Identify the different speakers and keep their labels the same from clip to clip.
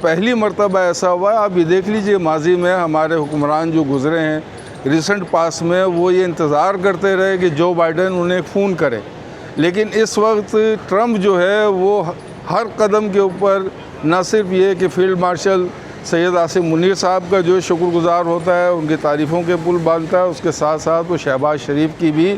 Speaker 1: پہلی مرتبہ ایسا ہوا ہے. آپ یہ دیکھ لیجئے ماضی میں ہمارے حکمران جو گزرے ہیں ریسنٹ پاس میں وہ یہ انتظار کرتے رہے کہ جو بائیڈن انہیں فون کرے، لیکن اس وقت ٹرمپ جو ہے وہ ہر قدم کے اوپر نہ صرف یہ کہ فیلڈ مارشل سید عاصم منیر صاحب کا جو شکر گزار ہوتا ہے، ان کی تعریفوں کے پل باندھتا ہے، اس کے ساتھ ساتھ وہ شہباز شریف کی بھی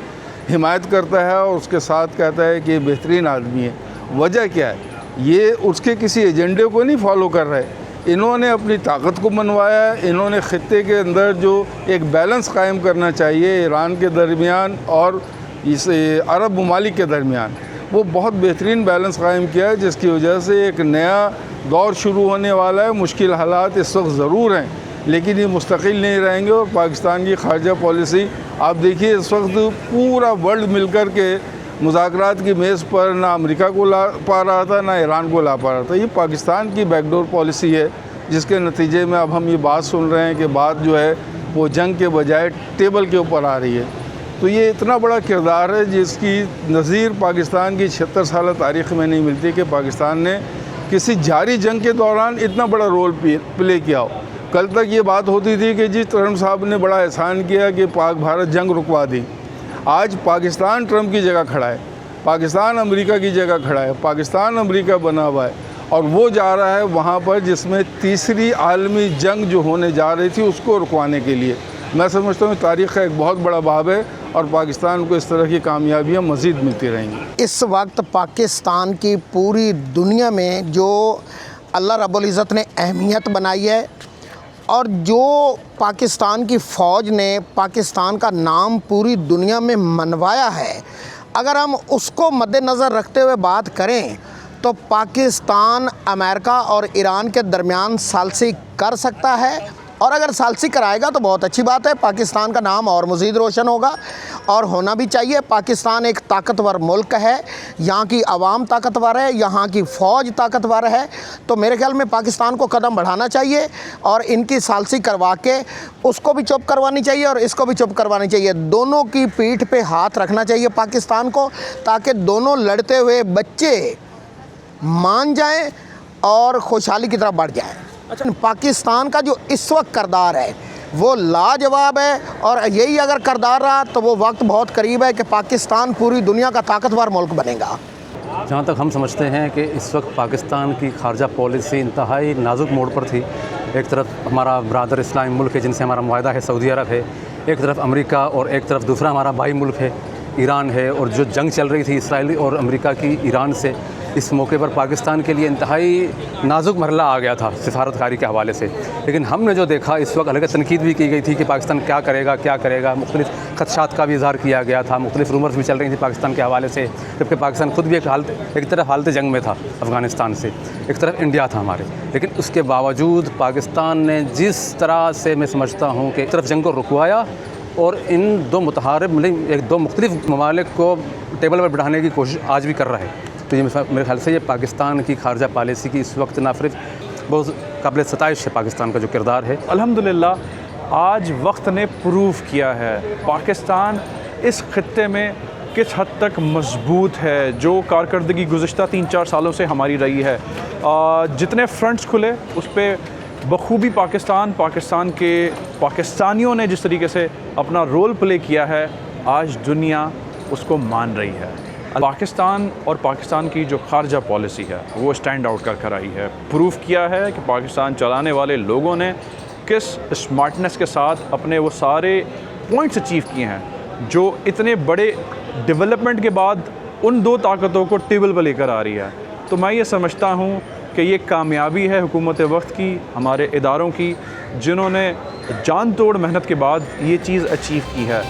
Speaker 1: حمایت کرتا ہے اور اس کے ساتھ کہتا ہے کہ یہ بہترین آدمی ہے. وجہ کیا ہے؟ یہ اس کے کسی ایجنڈے کو نہیں فالو کر رہے. انہوں نے اپنی طاقت کو منوایا ہے. انہوں نے خطے کے اندر جو ایک بیلنس قائم کرنا چاہیے ایران کے درمیان اور اس عرب ممالک کے درمیان، وہ بہت بہترین بیلنس قائم کیا ہے، جس کی وجہ سے ایک نیا دور شروع ہونے والا ہے. مشکل حالات اس وقت ضرور ہیں لیکن یہ مستقل نہیں رہیں گے. اور پاکستان کی خارجہ پالیسی آپ دیکھیے اس وقت پورا ورلڈ مل کر کے مذاکرات کی میز پر نہ امریکہ کو لا پا رہا تھا نہ ایران کو لا پا رہا تھا. یہ پاکستان کی بیک ڈور پالیسی ہے جس کے نتیجے میں اب ہم یہ بات سن رہے ہیں کہ بات جو ہے وہ جنگ کے بجائے ٹیبل کے اوپر آ رہی ہے. تو یہ اتنا بڑا کردار ہے جس کی نظیر پاکستان کی 76 سالہ تاریخ میں نہیں ملتی کہ پاکستان نے کسی جاری جنگ کے دوران اتنا بڑا رول پلے کیا ہو. کل تک یہ بات ہوتی تھی کہ جی ٹرمپ صاحب نے بڑا احسان کیا کہ پاک بھارت جنگ رکوا دی. آج پاکستان ٹرمپ کی جگہ کھڑا ہے، پاکستان امریکہ کی جگہ کھڑا ہے، پاکستان امریکہ بنا ہوا ہے اور وہ جا رہا ہے وہاں پر جس میں تیسری عالمی جنگ جو ہونے جا رہی تھی اس کو رکوانے کے لیے. میں سمجھتا ہوں تاریخ کا ایک بہت بڑا باب ہے اور پاکستان کو اس طرح کی کامیابیاں مزید ملتی رہیں گی.
Speaker 2: اس وقت پاکستان کی پوری دنیا میں جو اللہ رب العزت نے اہمیت بنائی ہے اور جو پاکستان کی فوج نے پاکستان کا نام پوری دنیا میں منوایا ہے، اگر ہم اس کو مد نظر رکھتے ہوئے بات کریں تو پاکستان امریکہ اور ایران کے درمیان ثالثی کر سکتا ہے، اور اگر ثالثی کرائے گا تو بہت اچھی بات ہے. پاکستان کا نام اور مزید روشن ہوگا اور ہونا بھی چاہیے. پاکستان ایک طاقتور ملک ہے، یہاں کی عوام طاقتور ہے، یہاں کی فوج طاقتور ہے. تو میرے خیال میں پاکستان کو قدم بڑھانا چاہیے اور ان کی ثالثی کروا کے اس کو بھی چپ کروانی چاہیے اور اس کو بھی چپ کروانی چاہیے. دونوں کی پیٹھ پہ ہاتھ رکھنا چاہیے پاکستان کو، تاکہ دونوں لڑتے ہوئے بچے مان جائیں اور خوشحالی کی طرف بڑھ جائیں. پاکستان کا جو اس وقت کردار ہے وہ لاجواب ہے، اور یہی اگر کردار رہا تو وہ وقت بہت قریب ہے کہ پاکستان پوری دنیا کا طاقتور ملک بنے گا.
Speaker 3: جہاں تک ہم سمجھتے ہیں کہ اس وقت پاکستان کی خارجہ پالیسی انتہائی نازک موڑ پر تھی. ایک طرف ہمارا برادر اسلامی ملک ہے جن سے ہمارا معاہدہ ہے سعودی عرب ہے، ایک طرف امریکہ اور ایک طرف دوسرا ہمارا بھائی ملک ہے ایران ہے، اور جو جنگ چل رہی تھی اسرائیل اور امریکہ کی ایران سے، اس موقع پر پاکستان کے لیے انتہائی نازک مرحلہ آ گیا تھا سفارتکاری کے حوالے سے. لیکن ہم نے جو دیکھا اس وقت الگ تنقید بھی کی گئی تھی کہ پاکستان کیا کرے گا، مختلف خدشات کا بھی اظہار کیا گیا تھا، مختلف رومرز بھی چل رہی تھیں پاکستان کے حوالے سے، جبکہ پاکستان خود بھی ایک طرف حالت جنگ میں تھا افغانستان سے، ایک طرف انڈیا تھا ہمارے. لیکن اس کے باوجود پاکستان نے جس طرح سے میں سمجھتا ہوں کہ ایک طرف جنگ کو رکوایا اور ان دو دو مختلف ممالک کو ٹیبل پر بٹھانے کی کوشش آج بھی کر رہا ہے. تو یہ میرے خیال سے یہ پاکستان کی خارجہ پالیسی کی اس وقت نہ صرف بہت قابل ستائش ہے پاکستان کا جو کردار ہے.
Speaker 4: الحمدللہ آج وقت نے پروف کیا ہے پاکستان اس خطے میں کس حد تک مضبوط ہے. جو کارکردگی گزشتہ 3-4 سالوں سے ہماری رہی ہے، جتنے فرنٹس کھلے اس پہ بخوبی پاکستان کے پاکستانیوں نے جس طریقے سے اپنا رول پلے کیا ہے، آج دنیا اس کو مان رہی ہے. پاکستان اور پاکستان کی جو خارجہ پالیسی ہے وہ اسٹینڈ آؤٹ کر آئی ہے. پروف کیا ہے کہ پاکستان چلانے والے لوگوں نے کس اسمارٹنس کے ساتھ اپنے وہ سارے پوائنٹس اچیو کیے ہیں جو اتنے بڑے ڈیولپمنٹ کے بعد ان دو طاقتوں کو ٹیبل پر لے کر آ رہی ہے. تو میں یہ سمجھتا ہوں کہ یہ کامیابی ہے حکومت وقت کی، ہمارے اداروں کی، جنہوں نے جان توڑ محنت کے بعد یہ چیز اچیو کی ہے.